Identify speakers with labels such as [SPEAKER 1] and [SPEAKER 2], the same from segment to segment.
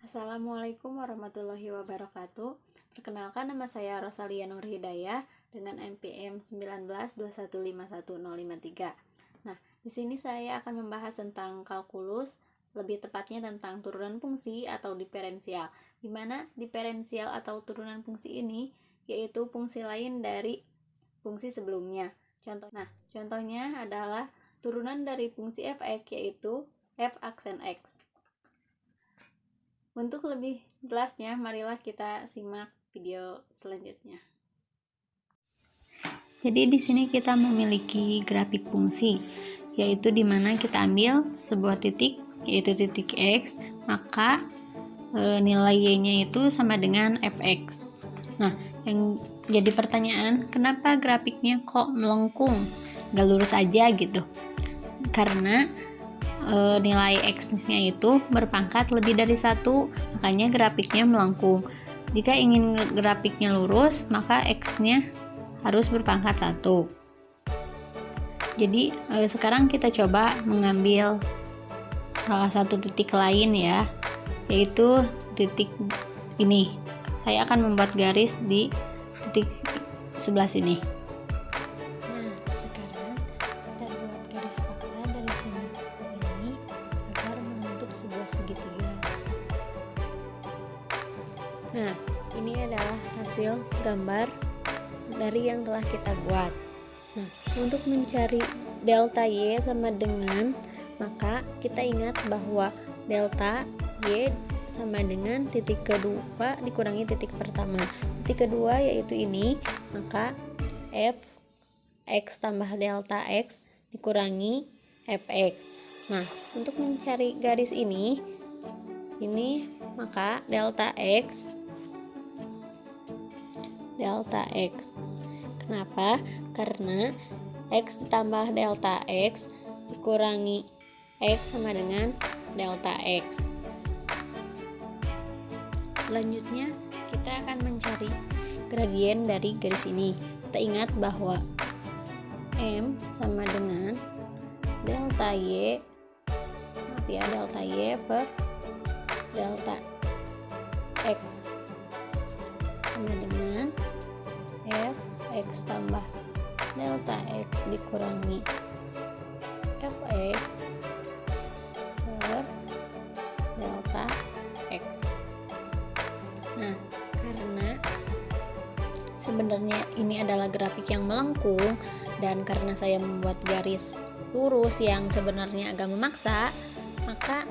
[SPEAKER 1] Assalamualaikum warahmatullahi wabarakatuh. Perkenalkan, nama saya Rosalia Nur Hidayah dengan NPM 1921511053. Nah, di sini saya akan membahas tentang kalkulus, lebih tepatnya tentang turunan fungsi atau diferensial. Di mana diferensial atau turunan fungsi ini yaitu fungsi lain dari fungsi sebelumnya. Contohnya adalah turunan dari fungsi f(x) yaitu f aksen x. Untuk lebih jelasnya, marilah kita simak video selanjutnya. Jadi di sini kita memiliki grafik fungsi, yaitu di mana kita ambil sebuah titik, yaitu titik x, maka nilai y-nya itu sama dengan fx. Nah, yang jadi pertanyaan, kenapa grafiknya kok melengkung, gak lurus aja gitu? Karena nilai x-nya itu berpangkat lebih dari 1, makanya grafiknya melengkung. Jika ingin grafiknya lurus, maka x-nya harus berpangkat 1. Jadi sekarang kita coba mengambil salah satu titik lain ya, yaitu titik ini. Saya akan membuat garis di titik sebelah sini. Nah, ini adalah hasil gambar dari yang telah kita buat. Nah, untuk mencari delta Y sama dengan, maka kita ingat bahwa delta Y sama dengan titik kedua dikurangi titik pertama. Titik kedua yaitu ini, maka f x tambah delta x dikurangi fx. Nah, untuk mencari garis ini maka delta x. Kenapa? Karena x ditambah delta x dikurangi x sama dengan delta x. Selanjutnya kita akan mencari gradien dari garis ini. Kita ingat bahwa m sama dengan delta y per delta x sama dengan f x tambah delta x dikurangi fx per delta x. Nah, karena sebenarnya ini adalah grafik yang melengkung dan karena saya membuat garis lurus yang sebenarnya agak memaksa, maka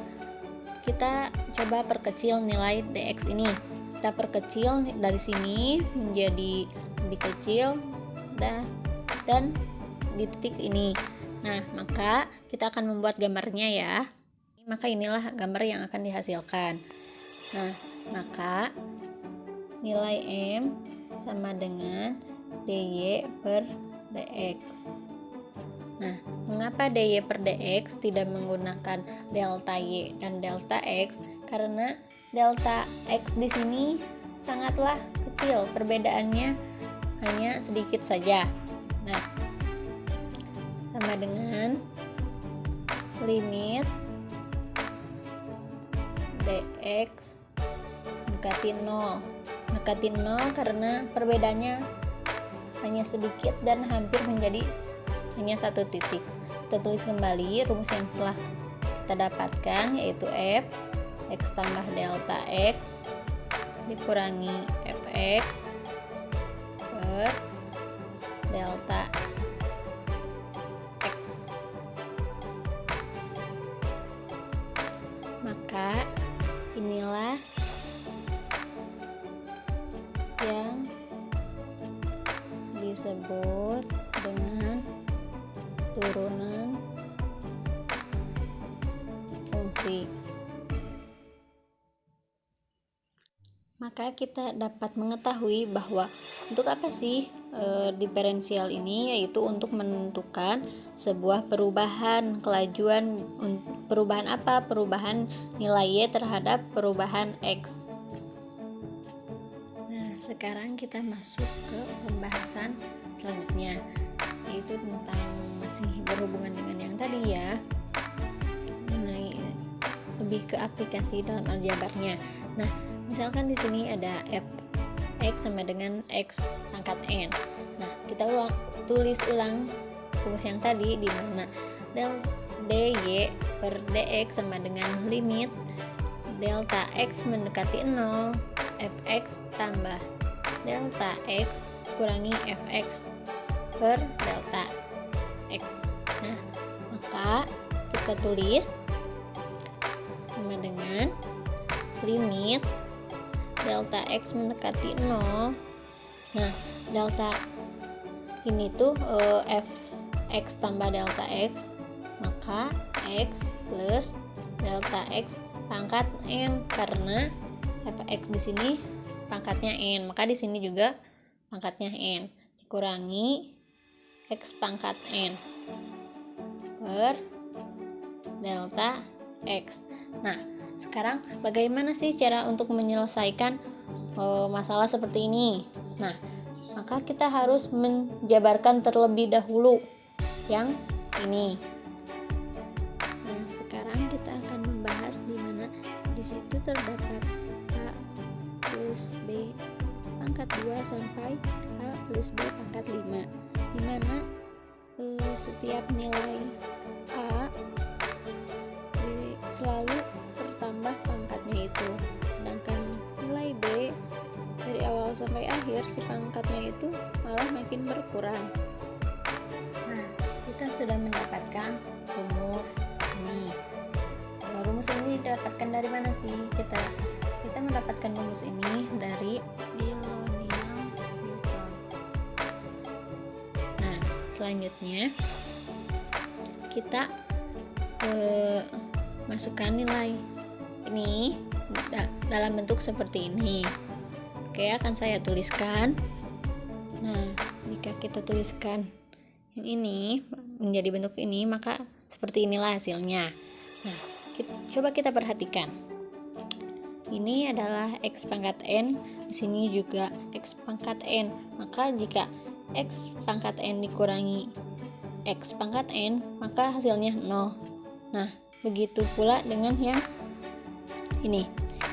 [SPEAKER 1] kita coba perkecil nilai dx ini. Kita perkecil dari sini menjadi lebih kecil dan di titik ini. Nah, maka kita akan membuat gambarnya ya. Maka inilah gambar yang akan dihasilkan. Nah, maka nilai m sama dengan dy per dx. Nah, mengapa dy per dx tidak menggunakan delta y dan delta x? Karena delta x di sini sangatlah kecil, perbedaannya hanya sedikit saja. Nah, sama dengan limit dx mendekati 0. Mendekati 0 karena perbedaannya hanya sedikit dan hampir menjadi hanya satu titik. Kita tulis kembali rumus yang telah kita dapatkan, yaitu f x tambah delta x dikurangi fx per delta x. Maka inilah yang disebut dengan turunan fungsi. Maka kita dapat mengetahui bahwa untuk apa sih diferensial ini, yaitu untuk menentukan sebuah perubahan kelajuan. Perubahan apa? Perubahan nilai y terhadap perubahan x. Nah, sekarang kita masuk ke pembahasan selanjutnya, yaitu tentang masih berhubungan dengan yang tadi ya, mengenai lebih ke aplikasi dalam aljabarnya. Nah, misalkan di sini ada f(x) sama dengan x pangkat n. Nah, kita tulis ulang rumus yang tadi, di mana del dy per dx sama dengan limit delta x mendekati 0 fx tambah delta x kurangi fx per delta x. Nah, maka kita tulis sama dengan limit delta x mendekati 0. Nah, delta ini tuh fx tambah delta x, maka x plus delta x pangkat n, karena fx di sini pangkatnya n, maka di sini juga pangkatnya n, dikurangi x pangkat n per delta x. Nah, sekarang bagaimana sih cara untuk menyelesaikan masalah seperti ini? Nah, maka kita harus menjabarkan terlebih dahulu yang ini. Nah, sekarang kita akan membahas di mana di situ terdapat a plus b pangkat 2 sampai a plus b pangkat 5, di mana setiap nilai a selalu bertambah pangkatnya itu, sedangkan nilai b dari awal sampai akhir si pangkatnya itu malah makin berkurang. Nah, kita sudah mendapatkan rumus ini. Rumus ini didapatkan dari mana sih? Kita mendapatkan rumus ini dari binomial Newton. Nah, selanjutnya kita masukkan nilai ini dalam bentuk seperti ini. Oke, akan saya tuliskan. Nah, jika kita tuliskan yang ini menjadi bentuk ini, maka seperti inilah hasilnya. Nah, coba kita perhatikan. Ini adalah x pangkat n, di sini juga x pangkat n. Maka jika x pangkat n dikurangi x pangkat n, maka hasilnya 0. Nah, begitu pula dengan yang ini.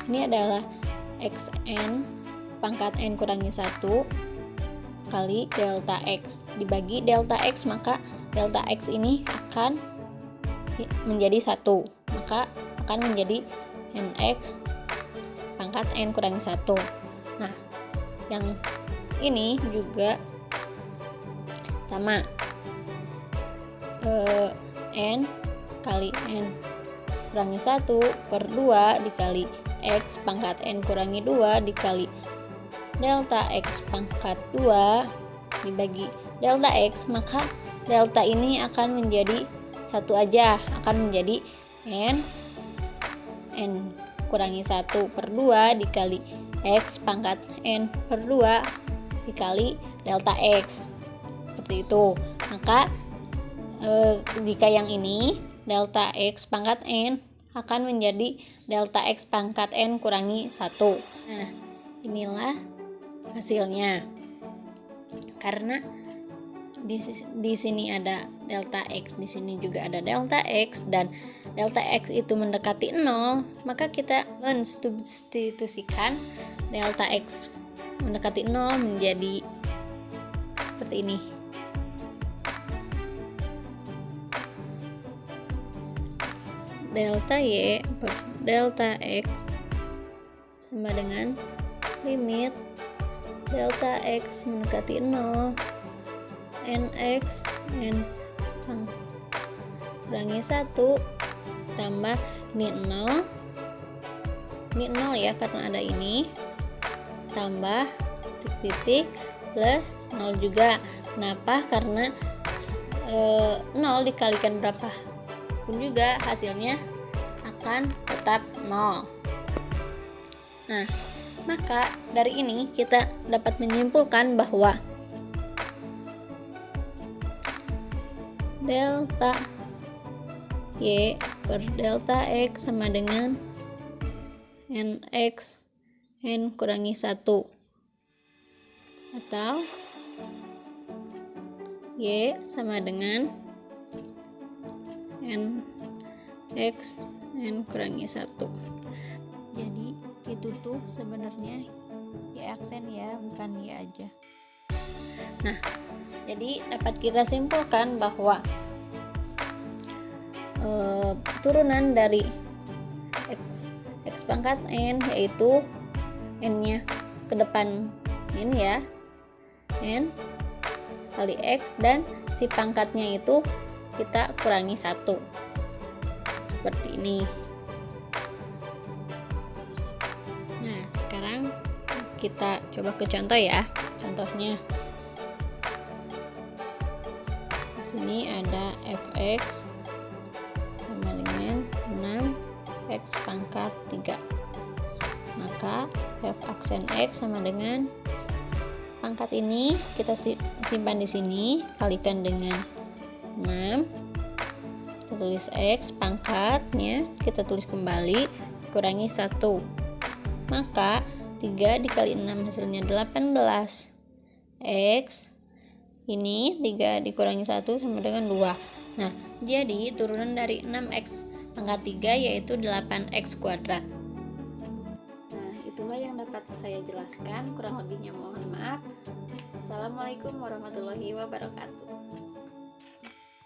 [SPEAKER 1] Ini adalah xn pangkat n kurangi 1 kali delta x dibagi delta x, maka delta x ini akan menjadi 1, maka akan menjadi nx pangkat n kurangi 1. Nah, yang ini juga sama, n kali n kurangi 1 per 2 dikali x pangkat n kurangi 2 dikali delta x pangkat 2 dibagi delta x, maka delta ini akan menjadi 1 aja, akan menjadi n kurangi 1 per 2 dikali x pangkat n per 2 dikali delta x, seperti itu. Maka jika yang ini delta x pangkat n akan menjadi delta x pangkat n kurangi 1. Nah, inilah hasilnya. Karena di sini ada delta x, di sini juga ada delta x, dan delta x itu mendekati 0, maka kita mensubstitusikan delta x mendekati 0 menjadi seperti ini. Delta y per delta x sama dengan limit delta x mendekati 0 nx n kurangi 1 tambah ini 0 ya karena ada ini, tambah titik plus 0 juga. Kenapa? Karena 0 dikalikan berapa pun juga hasilnya akan tetap 0. Nah, maka dari ini kita dapat menyimpulkan bahwa delta y per delta x sama dengan nx n kurangi 1, atau y sama dengan nx N kurangi 1. Jadi itu tuh sebenarnya Y aksen ya, bukan Y aja. Nah, jadi dapat kita simpulkan bahwa turunan dari X pangkat N, yaitu N-nya ke depan ini ya, N kali X, dan si pangkatnya itu kita kurangi 1 seperti ini. Nah, sekarang kita coba ke contoh ya. Contohnya di sini ada fx sama dengan 6x pangkat 3. Maka f aksen x sama dengan pangkat ini kita simpan di sini, kalikan dengan 6. Kita tulis x, pangkatnya kita tulis kembali, kurangi 1. Maka 3 dikali 6 hasilnya 18. X ini 3 dikurangi 1 sama dengan 2. Nah, jadi turunan dari 6x pangkat 3 yaitu 8x kuadrat. Nah, itulah yang dapat saya jelaskan, kurang lebihnya mohon maaf. Assalamualaikum warahmatullahi wabarakatuh.